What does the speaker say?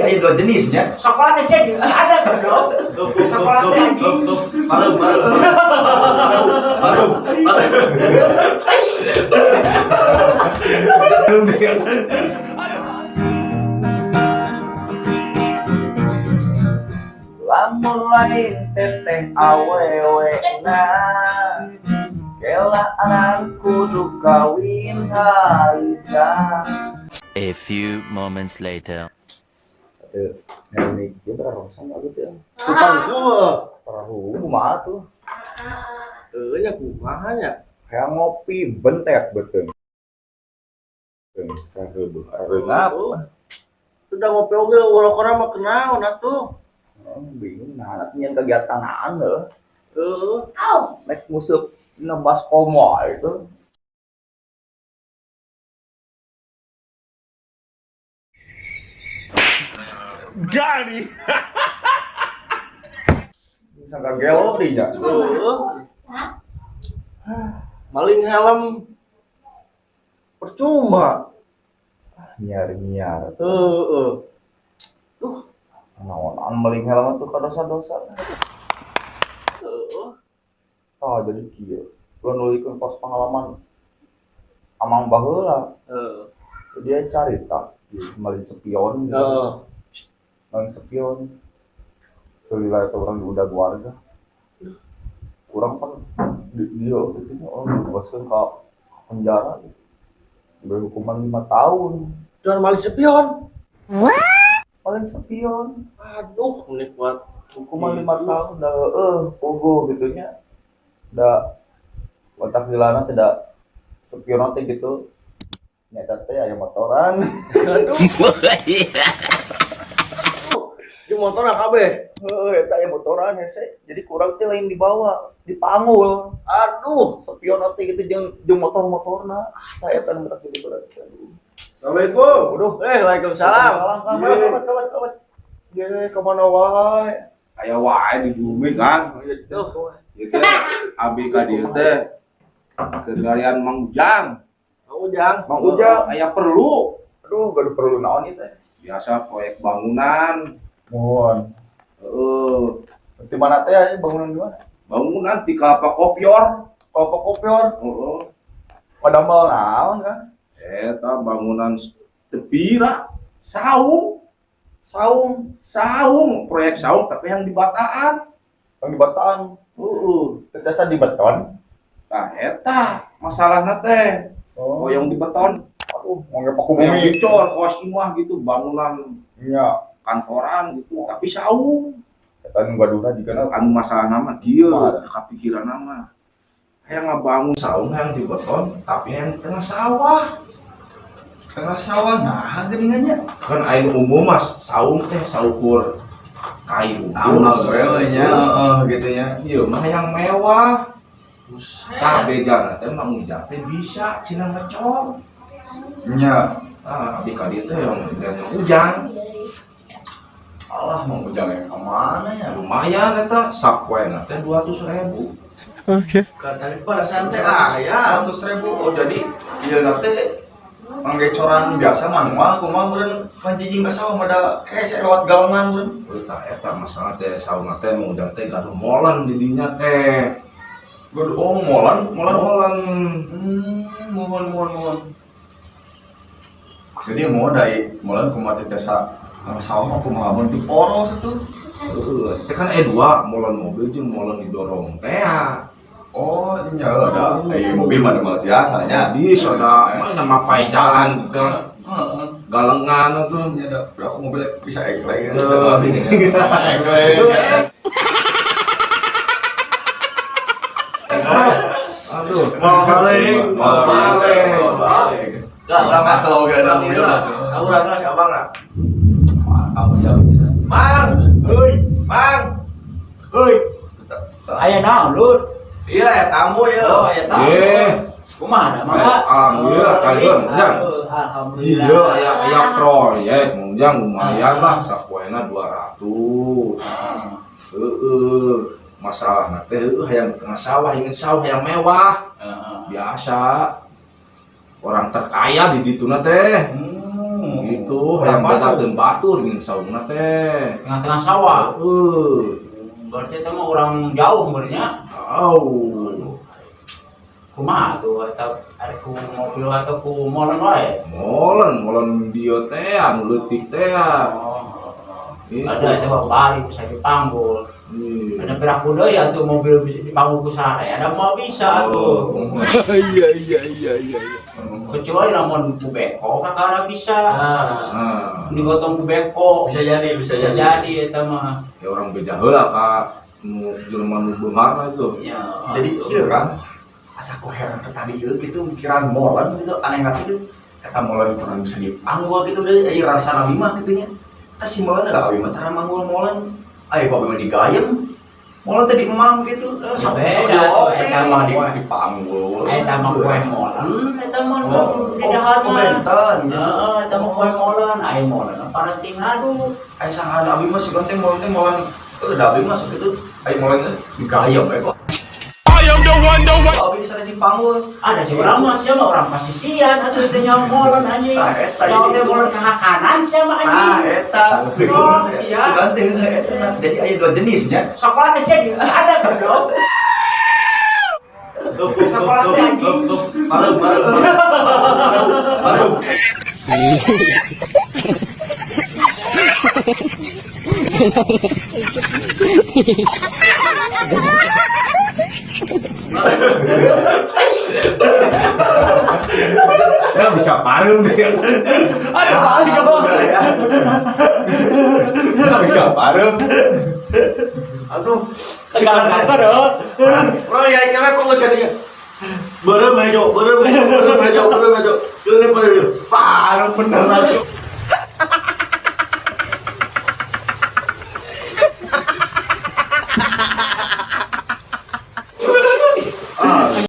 aya dua jenisnya. Sekolah teh jadi ada kan dong. Sekolah teh Malu. Lamun lain teteh awewe na kela anak kudu kawin harita. A few moments later. Aduh, ini dia berarosang gitu ya. Tukang Perahu kumaha tuh? nya kumaha nya. Kayak ngopi bentek betul. Saheubeuh areuna apa? Sudah ngopi oge urang mah kenaon atuh. Bingung nah anak nyen kegiatanaan heuh. Heeh. Nek museup nebas komo itu. Gani. Sangka gelo di nya. Maling helm percuma. Nyar-nyar. Heeh. Naon meling helm tuh kadosa-dosa. Heeh. Oh jadi kieu. Lu nulikeun pas pengalaman amang baheula. Heeh. Dia carita maling spion gitu. Heeh. Maling spion. Tuh wilayah orang udah keluarga. Kurang kan dia itu dibebaskan ke penjara. Diberi hukuman 5 tahun. Jangan maling spion. Paling spion. Aduh, menikmat. Hukuman 5 tahun dah pogo gitunya. Da otak dilana tidak spion teh gitu. Nyata teh aya motoran. Di motor kabeh. Eta aya motoran hese. Jadi kurang teh lain dibawa, dipanggul. Aduh, Spion teh gitu jeung motor-motorna. Tah eta nu berat gitu berat. Assalamualaikum. Waduh, Waalaikumsalam. Kawat. Ya kemana wae? Aya wae di bumi kan. Tuh, Ieu teh abi ka dieu teh kegalian Mang Ujang. Mang Ujang. Aya perlu. Aduh, gaduh perlu naon ieu teh? Biasa proyek bangunan. Mohon. Di mana teh aya bangunan di mana? Bangunan di Kelapa Kopior. Kelapa Kopior. Heeh. Padahal naon kan? Eta bangunan tepira saung proyek saung tapi yang di Bataan. Yang di Bataan. Tetesa di beton. Nah eta masalahna teh. Oh yang di beton. Aduh, mangga paku Yang bumi. dicor kos imah gitu bangunan Nya, kantoran gitu tapi saung. eta nu gaduhna digana Anu masalah nama kieu kepikiran nama. Hayang ngabangun saung yang di beton tapi yang di tengah sawah. tengah sawah nah geuningannya. Kan aya umum mas saung teh saukur kayu. nya, gitu nya. Ieu mah yang mewah. Tah bejana teh Mang Ujang teh bisa cenah ngecor. Nya, Abdi ka dieu teh yang Mang Ujang. alah Mang Ujang yang kemana ya? Lumayan eta sapoena teh 200.000. Katanya pada Santai santai ya, 100.000. Oh jadi ieu teh manggecoran biasa manual kumaha meureun panjijing ka sawah mada hese lewat galengan meureun. Tah eta masalah teh sauna teh Mang Ujang teh gaduh molen di dinya teh. Gaduh molan. Mohon. Jadi mau dari molan kumaha teh desa ka sawah mah kumaha mun di poros atuh. Teh kan dua molen mobil jeung molen didorong teh. Oh, nya ada. Mobil mah ada biasanya. Bisa ada mana mapai jalan ke galengan tuh. Nya ada berapa mobil bisa eglek kan. Aduh, mau balik. Enggak sama slogan ada mobil lah. Saurang lah si abang lah. Kamu jauh. Mang, heuy. Aya naon lu? Iya, ya tamu ya. Oh, aya tahu. Kumaha da mangga? Alhamdulillah kalian. Alhamdulillah. Iya, aya proyek, Ujang lumayan lah sapoena 200. Heeh. Masalahna teh hayang tengah sawah, ingin sawah yang mewah. Biasa. Orang terkaya di dituna teh. Itu yang bedakeun batur jeung saungna teh. Tengah-tengah sawah. Berarti Berarti itu mah orang jauh sebenarnya. Kumaha tuh atau ada ku mobil atau ku molen wae. molen dia teh anu leutik teh. Ada itu bari bisa dipanggul. Ada piraku deui atuh mobil bisa dipanggul ku sare. Ada mah bisa tuh. Iya. Kecuali lamun ku beko kakara bisa. Digotong ku beko Bisa jadi. jadi eta mah. Kayak orang beja heula ka nu jelema nu beungarna itu. Ya. Jadi ieu kan asa ku heran teh tadi ieu gitu mikiran molen gitu aneh banget gitu. Eta molen pernah bisa dipanggul gitu deui aya rasa nabi mah kitu nya. Tah si molen da abi mah tara manggul molen. Aya kok mah digayem. Molen teh diemam gitu. Beda Sok tuh, eta eta mah mah dipanggul. Eta mah kue molen, eta mah di Oh, dahat mah. benten. Heeh, eta mah kue molen, aya molen paranting aduh. Aya sangan abi mah sugan teh molen da abi mah sok kitu. Aya molen teh digayem we kok. Abi bisa dipanggul. Ada si orang mah siapa orang pasisian atuh teh nyawa molen anjing. Ah, eta Nyawa jadi teh molen ke kanan siapa anjing. Eta Oh, iya. sugan teh eta jadi aya dua jenisnya. Sekolah teh jadi ada goblok. Sekolah teh anjing. Malu. Nggak bisa pareum deh. Ada balik dong. Nggak bisa pareum. Aduh, Tegang kakak dong. Bro ya kira kok nggak jadi. Berem aja. Ini pada dia. Parah bener langsung.